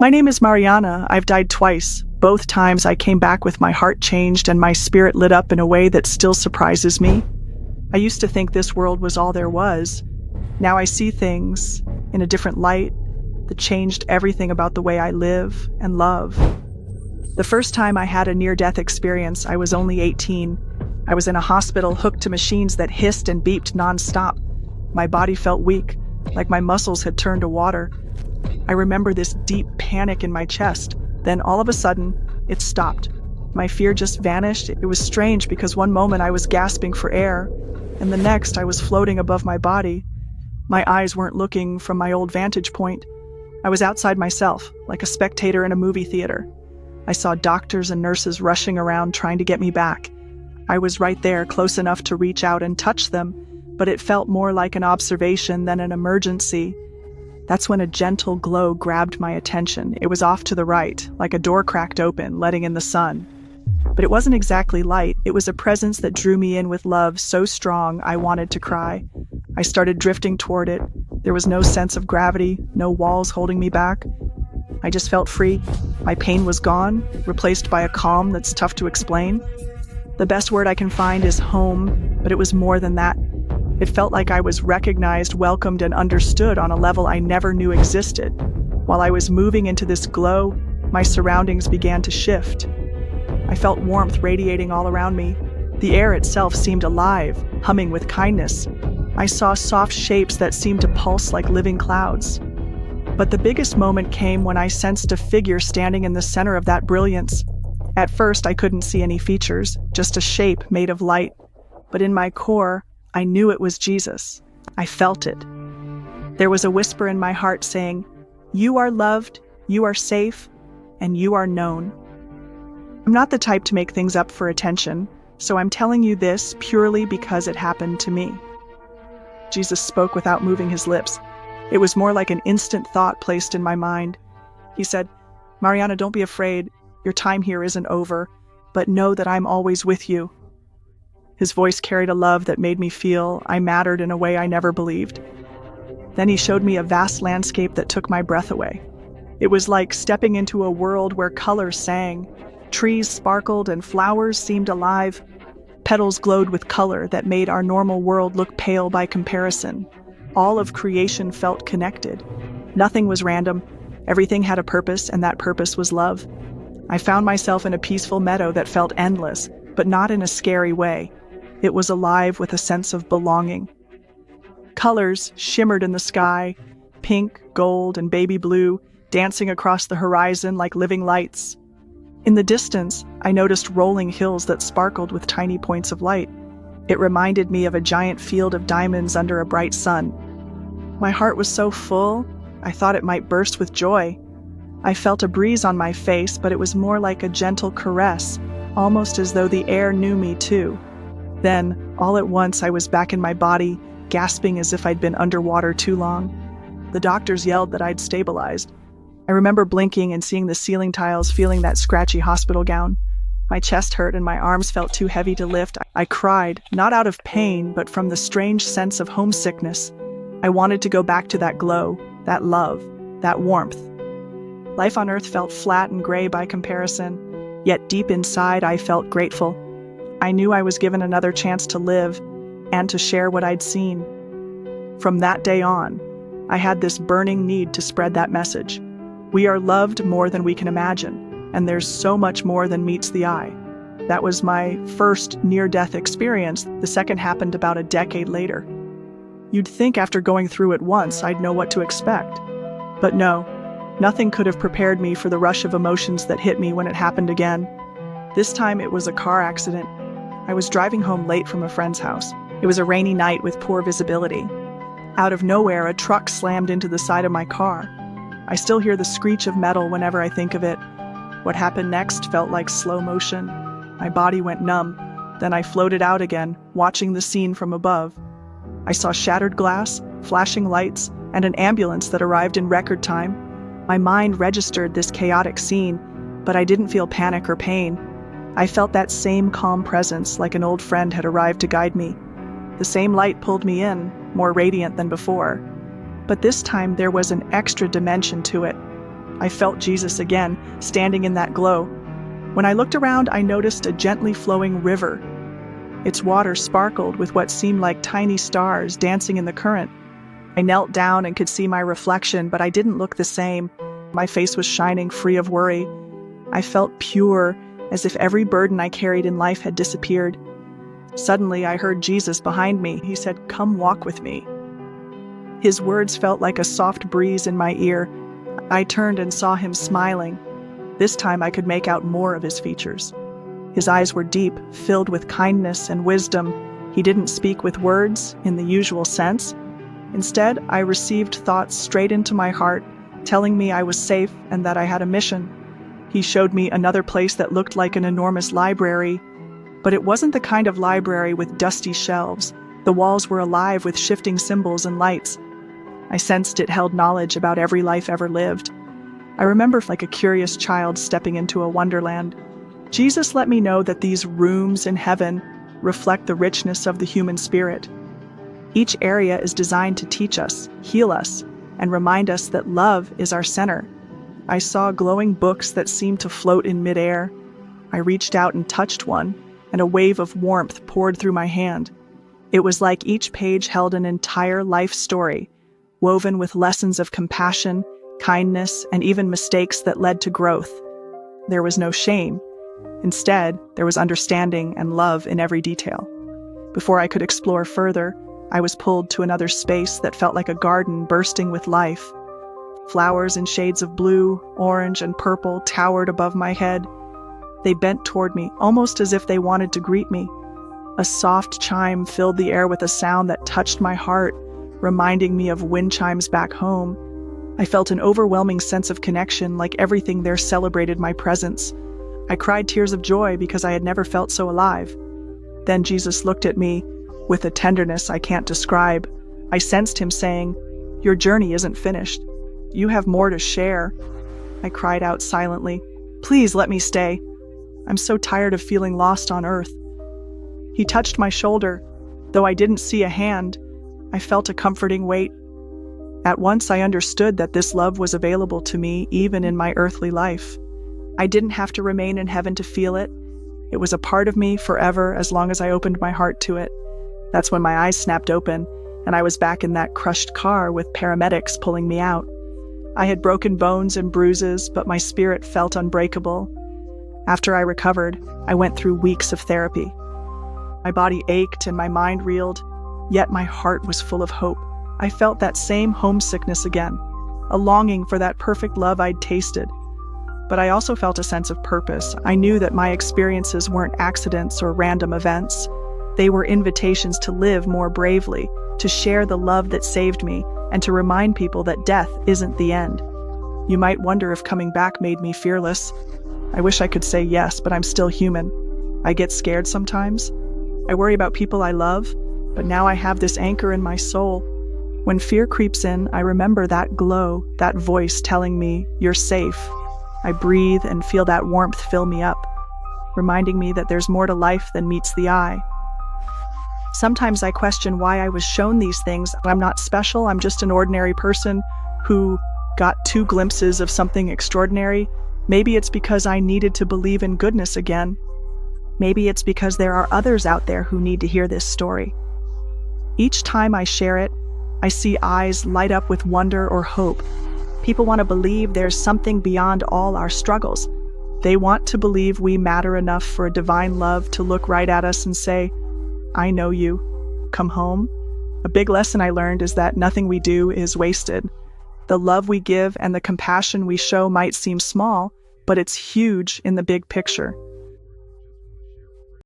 My name is Mariana. I've died twice. Both times I came back with my heart changed and my spirit lit up in a way that still surprises me. I used to think this world was all there was. Now I see things in a different light that changed everything about the way I live and love. The first time I had a near-death experience, I was only 18. I was in a hospital hooked to machines that hissed and beeped nonstop. My body felt weak, like my muscles had turned to water. I remember this deep panic in my chest. Then all of a sudden, it stopped. My fear just vanished. It was strange because one moment I was gasping for air, and the next I was floating above my body. My eyes weren't looking from my old vantage point. I was outside myself, like a spectator in a movie theater. I saw doctors and nurses rushing around trying to get me back. I was right there, close enough to reach out and touch them, but it felt more like an observation than an emergency. That's when a gentle glow grabbed my attention. It was off to the right, like a door cracked open, letting in the sun. But it wasn't exactly light. It was a presence that drew me in with love so strong I wanted to cry. I started drifting toward it. There was no sense of gravity, no walls holding me back. I just felt free. My pain was gone, replaced by a calm that's tough to explain. The best word I can find is home, but it was more than that. It felt like I was recognized, welcomed, and understood on a level I never knew existed. While I was moving into this glow, my surroundings began to shift. I felt warmth radiating all around me. The air itself seemed alive, humming with kindness. I saw soft shapes that seemed to pulse like living clouds. But the biggest moment came when I sensed a figure standing in the center of that brilliance. At first, I couldn't see any features, just a shape made of light. But in my core, I knew it was Jesus. I felt it. There was a whisper in my heart saying, "You are loved, you are safe, and you are known." I'm not the type to make things up for attention, so I'm telling you this purely because it happened to me. Jesus spoke without moving his lips. It was more like an instant thought placed in my mind. He said, "Mariana, don't be afraid. Your time here isn't over, but know that I'm always with you." His voice carried a love that made me feel I mattered in a way I never believed. Then he showed me a vast landscape that took my breath away. It was like stepping into a world where colors sang. Trees sparkled and flowers seemed alive. Petals glowed with color that made our normal world look pale by comparison. All of creation felt connected. Nothing was random. Everything had a purpose, and that purpose was love. I found myself in a peaceful meadow that felt endless, but not in a scary way. It was alive with a sense of belonging. Colors shimmered in the sky, pink, gold, and baby blue, dancing across the horizon like living lights. In the distance, I noticed rolling hills that sparkled with tiny points of light. It reminded me of a giant field of diamonds under a bright sun. My heart was so full, I thought it might burst with joy. I felt a breeze on my face, but it was more like a gentle caress, almost as though the air knew me too. Then, all at once, I was back in my body, gasping as if I'd been underwater too long. The doctors yelled that I'd stabilized. I remember blinking and seeing the ceiling tiles, feeling that scratchy hospital gown. My chest hurt and my arms felt too heavy to lift. I cried, not out of pain, but from the strange sense of homesickness. I wanted to go back to that glow, that love, that warmth. Life on Earth felt flat and gray by comparison, yet deep inside I felt grateful. I knew I was given another chance to live and to share what I'd seen. From that day on, I had this burning need to spread that message. We are loved more than we can imagine, and there's so much more than meets the eye. That was my first near-death experience. The second happened about a decade later. You'd think after going through it once, I'd know what to expect. But no, nothing could have prepared me for the rush of emotions that hit me when it happened again. This time it was a car accident. I was driving home late from a friend's house. It was a rainy night with poor visibility. Out of nowhere, a truck slammed into the side of my car. I still hear the screech of metal whenever I think of it. What happened next felt like slow motion. My body went numb. Then I floated out again, watching the scene from above. I saw shattered glass, flashing lights, and an ambulance that arrived in record time. My mind registered this chaotic scene, but I didn't feel panic or pain. I felt that same calm presence, like an old friend had arrived to guide me. The same light pulled me in, more radiant than before. But this time there was an extra dimension to it. I felt Jesus again, standing in that glow. When I looked around, I noticed a gently flowing river. Its water sparkled with what seemed like tiny stars dancing in the current. I knelt down and could see my reflection, but I didn't look the same. My face was shining, free of worry. I felt pure, as if every burden I carried in life had disappeared. Suddenly, I heard Jesus behind me. He said, "Come walk with me." His words felt like a soft breeze in my ear. I turned and saw him smiling. This time I could make out more of his features. His eyes were deep, filled with kindness and wisdom. He didn't speak with words in the usual sense. Instead, I received thoughts straight into my heart, telling me I was safe and that I had a mission. He showed me another place that looked like an enormous library, but it wasn't the kind of library with dusty shelves. The walls were alive with shifting symbols and lights. I sensed it held knowledge about every life ever lived. I remember like a curious child stepping into a wonderland. Jesus let me know that these rooms in heaven reflect the richness of the human spirit. Each area is designed to teach us, heal us, and remind us that love is our center. I saw glowing books that seemed to float in midair. I reached out and touched one, and a wave of warmth poured through my hand. It was like each page held an entire life story, woven with lessons of compassion, kindness, and even mistakes that led to growth. There was no shame. Instead, there was understanding and love in every detail. Before I could explore further, I was pulled to another space that felt like a garden bursting with life. Flowers in shades of blue, orange, and purple towered above my head. They bent toward me, almost as if they wanted to greet me. A soft chime filled the air with a sound that touched my heart, reminding me of wind chimes back home. I felt an overwhelming sense of connection, like everything there celebrated my presence. I cried tears of joy because I had never felt so alive. Then Jesus looked at me with a tenderness I can't describe. I sensed him saying, "Your journey isn't finished. You have more to share." I cried out silently, "Please let me stay. I'm so tired of feeling lost on earth." He touched my shoulder. Though I didn't see a hand, I felt a comforting weight. At once I understood that this love was available to me even in my earthly life. I didn't have to remain in heaven to feel it. It was a part of me forever as long as I opened my heart to it. That's when my eyes snapped open, and I was back in that crushed car with paramedics pulling me out. I had broken bones and bruises, but my spirit felt unbreakable. After I recovered, I went through weeks of therapy. My body ached and my mind reeled, yet my heart was full of hope. I felt that same homesickness again, a longing for that perfect love I'd tasted. But I also felt a sense of purpose. I knew that my experiences weren't accidents or random events. They were invitations to live more bravely, to share the love that saved me, and to remind people that death isn't the end. You might wonder if coming back made me fearless. I wish I could say yes, but I'm still human. I get scared sometimes. I worry about people I love, but now I have this anchor in my soul. When fear creeps in, I remember that glow, that voice telling me, "You're safe." I breathe and feel that warmth fill me up, reminding me that there's more to life than meets the eye. Sometimes I question why I was shown these things. I'm not special, I'm just an ordinary person who got 2 glimpses of something extraordinary. Maybe it's because I needed to believe in goodness again. Maybe it's because there are others out there who need to hear this story. Each time I share it, I see eyes light up with wonder or hope. People want to believe there's something beyond all our struggles. They want to believe we matter enough for a divine love to look right at us and say, "I know you. Come home." A big lesson I learned is that nothing we do is wasted. The love we give and the compassion we show might seem small, but it's huge in the big picture.